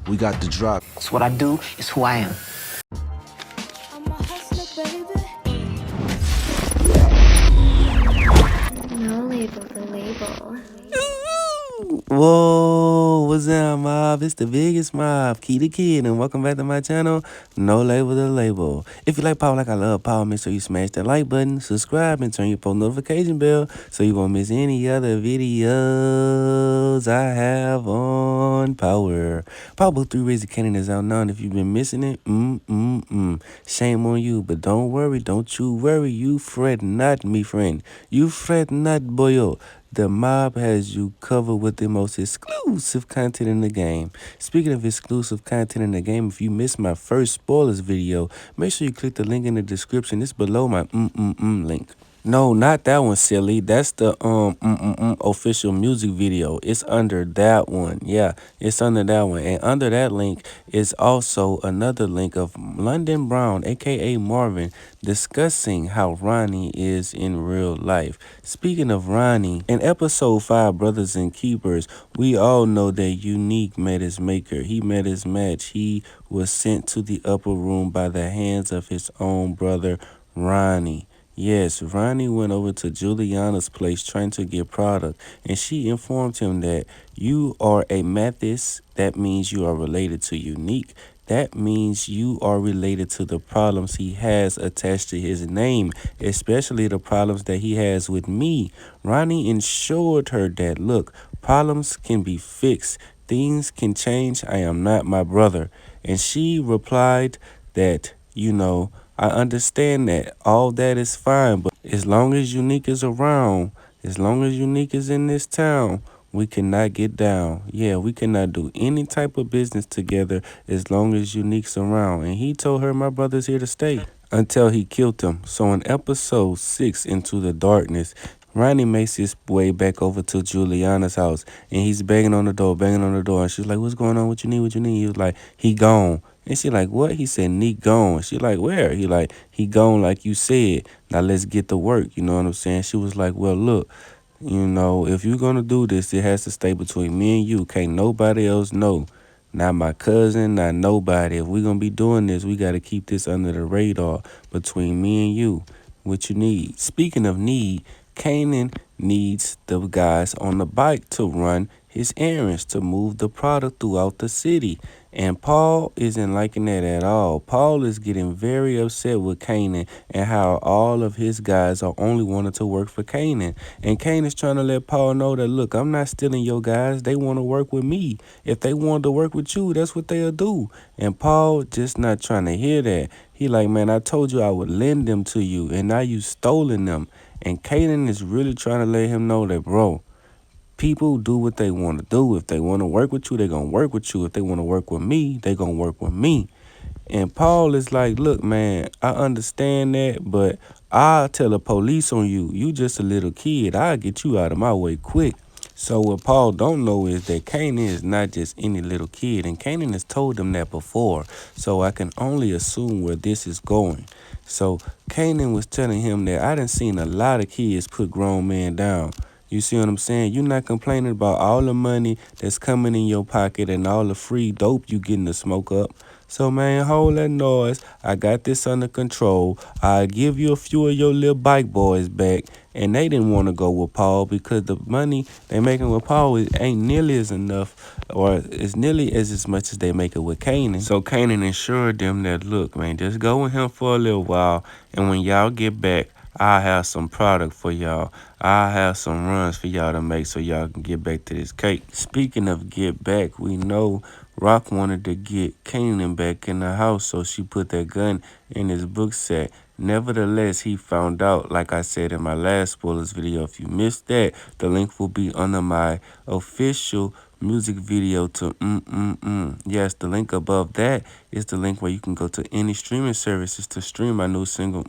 We got the drop. It's what I do, it's who I am. I'm a hustler, baby. No label, the label. Whoa, what's up, mob? It's the biggest mob, Key the Kid, and welcome back to my channel, No Label the Label. If you like power like I love power, make sure you smash that like button, subscribe, and turn your post notification bell so you won't miss any other videos I have on power. Power Book 3 Raising Kanan is out now, and if you've been missing it, shame on you. But don't worry, don't you worry, you fret not, me friend. You fret not, boyo. The mob has you covered with the most exclusive content in the game. Speaking of exclusive content in the game, if you missed my first spoilers video, make sure you click the link in the description. It's below my link. No, not that one, silly. That's the official music video. It's under that one. Yeah, it's under that one. And under that link is also another link of London Brown, aka Marvin, discussing how Ronnie is in real life. Speaking of Ronnie, in episode 5, Brothers and Keepers, we all know that Unique met his maker. He met his match. He was sent to the upper room by the hands of his own brother, Ronnie. Yes, Ronnie went over to Juliana's place trying to get product, and she informed him that you are a Mathis. That means you are related to Unique. That means you are related to the problems he has attached to his name, especially the problems that he has with me. Ronnie assured her that, look, problems can be fixed. Things can change. I am not my brother. And she replied that, I understand that all that is fine, but as long as Unique is around, as long as Unique is in this town, we cannot get down. Yeah, we cannot do any type of business together as long as Unique's around. And he told her my brother's here to stay until he killed him. So in episode 6, Into the Darkness, Ronnie makes his way back over to Juliana's house, and he's banging on the door, and she's like, what's going on? What you need? He was like, he gone. And she like, what? He said, Neek gone. She like, where? He like, he gone like you said. Now let's get to work. You know what I'm saying? She was like, well, look, if you're going to do this, it has to stay between me and you. Can't nobody else know. Not my cousin, not nobody. If we're going to be doing this, we got to keep this under the radar between me and you. What you need. Speaking of need, Kanan needs the guys on the bike to run his errands, to move the product throughout the city. And Paul isn't liking that at all. Paul is getting very upset with Kanan and how all of his guys are only wanting to work for Kanan. And Kanan's trying to let Paul know that, look, I'm not stealing your guys. They want to work with me. If they wanted to work with you, that's what they'll do. And Paul just not trying to hear that. He like, man, I told you I would lend them to you, and now you stolen them. And Kanan is really trying to let him know that, bro, people do what they want to do. If they want to work with you, they're going to work with you. If they want to work with me, they're going to work with me. And Paul is like, look, man, I understand that, but I'll tell the police on you. You just a little kid. I'll get you out of my way quick. So what Paul don't know is that Kanan is not just any little kid. And Kanan has told him that before. So I can only assume where this is going. So Kanan was telling him that I done seen a lot of kids put grown men down. You see what I'm saying? You're not complaining about all the money that's coming in your pocket and all the free dope you getting to smoke up. So, man, hold that noise. I got this under control. I give you a few of your little bike boys back. And they didn't want to go with Paul because the money they making with Paul ain't nearly as enough, or it's nearly as much as they make it with Kanan. So Kanan assured them that, look, man, just go with him for a little while. And when y'all get back, I'll have some product for y'all. I'll have some runs for y'all to make so y'all can get back to this cake. Speaking of get back, we know Rock wanted to get Kanan back in the house, so she put that gun in his book set. Nevertheless, he found out, like I said in my last spoilers video. If you missed that, the link will be under my official music video to Yes, the link above that is the link where you can go to any streaming services to stream my new single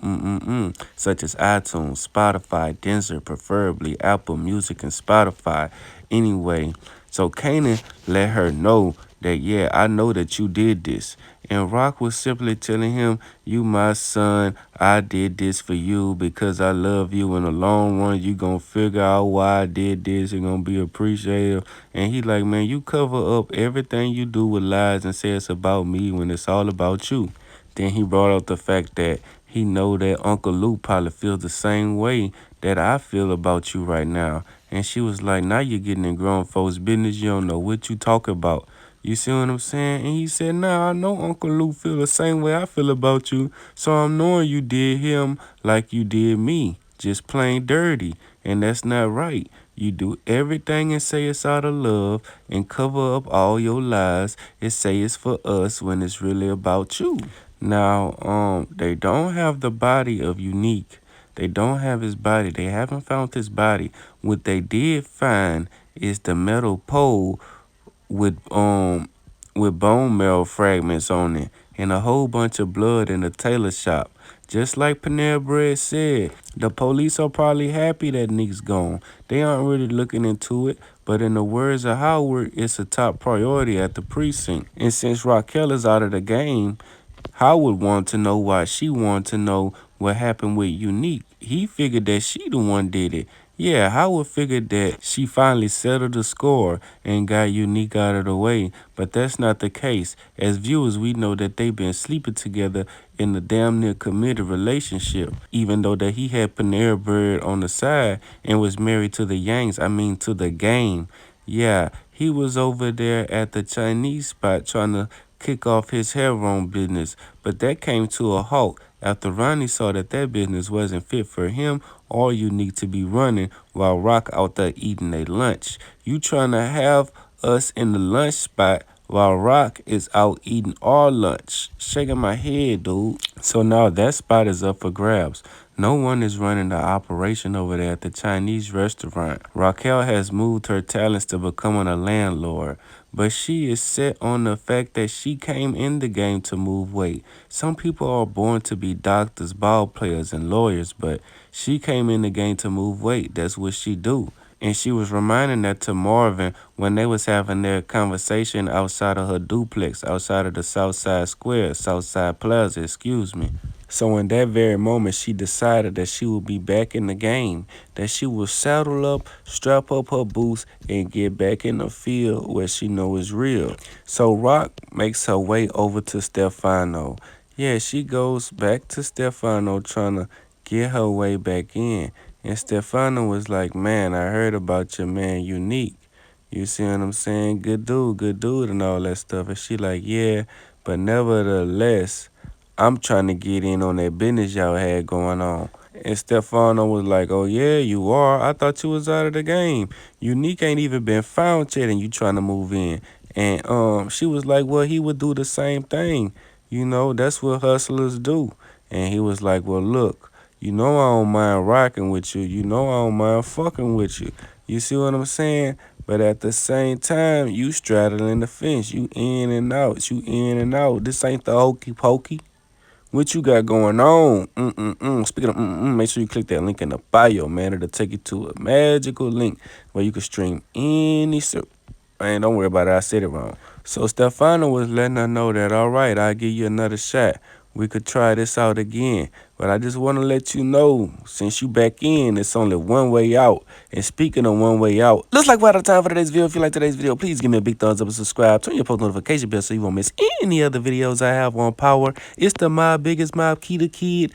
such as iTunes, Spotify, Deezer, preferably Apple Music and Spotify. Anyway, so Kanan let her know that, yeah, I know that you did this. And Rock was simply telling him, you my son, I did this for you because I love you. In the long run, you gonna figure out why I did this. You're gonna be appreciative. And he like, man, you cover up everything you do with lies and say it's about me when it's all about you. Then he brought up the fact that he know that Uncle Luke probably feels the same way that I feel about you right now. And she was like, now you're getting in grown folks' business. You don't know what you talk about. You see what I'm saying? And he said, nah, I know Uncle Luke feel the same way I feel about you. So I'm knowing you did him like you did me. Just plain dirty. And that's not right. You do everything and say it's out of love and cover up all your lies and say it's for us when it's really about you. Now, they don't have the body of Unique. They don't have his body. They haven't found his body. What they did find is the metal pole with bone marrow fragments on it and a whole bunch of blood in the tailor shop. Just like Panera Bread said, the police are probably happy that Nick's gone. They aren't really looking into it, but in the words of Howard, it's a top priority at the precinct. And since Raquel is out of the game, Howard wanted to know why she wanted to know what happened with Unique. He figured that she the one did it. Yeah, Howard figured that she finally settled the score and got Unique out of the way, but that's not the case. As viewers, we know that they've been sleeping together in a damn near committed relationship, even though that he had Panera Bread on the side and was married to the to the game. Yeah, he was over there at the Chinese spot trying to kick off his heroin business, but that came to a halt after Ronnie saw that business wasn't fit for him or Unique to be running while Rock out there eating a lunch. You trying to have us in the lunch spot while Rock is out eating our lunch. Shaking my head, dude. So now that spot is up for grabs. No one is running the operation over there at the Chinese restaurant. Raquel has moved her talents to becoming a landlord, but she is set on the fact that she came in the game to move weight. Some people are born to be doctors, ball players, and lawyers, but she came in the game to move weight. That's what she do. And she was reminding that to Marvin when they was having their conversation outside of her duplex, outside of the Southside Square, Southside Plaza, excuse me. So in that very moment, she decided that she would be back in the game, that she would saddle up, strap up her boots, and get back in the field where she know is real. So Rock makes her way over to Stefano. Yeah, she goes back to Stefano trying to get her way back in. And Stefano was like, man, I heard about your man Unique. You see what I'm saying? Good dude, and all that stuff. And she like, yeah, but nevertheless, I'm trying to get in on that business y'all had going on. And Stefano was like, oh, yeah, you are. I thought you was out of the game. Unique ain't even been found yet, and you trying to move in. And she was like, well, he would do the same thing. You know, that's what hustlers do. And he was like, well, look, you know I don't mind rocking with you. You know I don't mind fucking with you. You see what I'm saying? But at the same time, you straddling the fence. You in and out. You in and out. This ain't the hokey pokey. What you got going on? Speaking of make sure you click that link in the bio, man. It'll take you to a magical link where you can stream any Man, don't worry about it. I said it wrong. So Stefano was letting her know that, all right, I'll give you another shot. We could try this out again. But I just want to let you know, since you back in, it's only one way out. And speaking of one way out, looks like we're out of time for today's video. If you like today's video, please give me a big thumbs up and subscribe. Turn your post notification bell so you won't miss any other videos I have on Power. It's the My Biggest Mob Key the Kid.